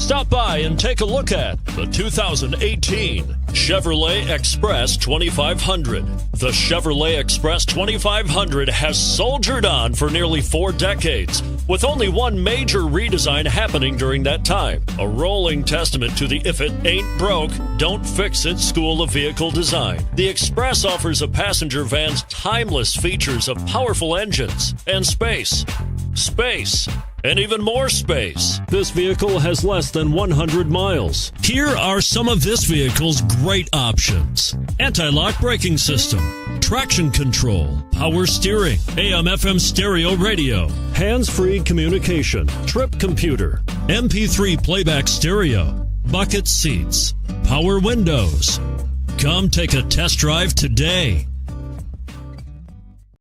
Stop by and take a look at the 2018 Chevrolet Express 2500. The Chevrolet Express 2500 has soldiered on for nearly 4 decades, with only one major redesign happening during that time. A rolling testament to the if it ain't broke, don't fix it school of vehicle design. The Express offers a passenger van's timeless features of powerful engines and space, and even more space. This vehicle has less than 100 miles. Here are some of this vehicle's great options: anti-lock braking system, traction control, power steering, AM/FM stereo radio, hands-free communication, trip computer, MP3 playback stereo, bucket seats, power windows. Come take a test drive today.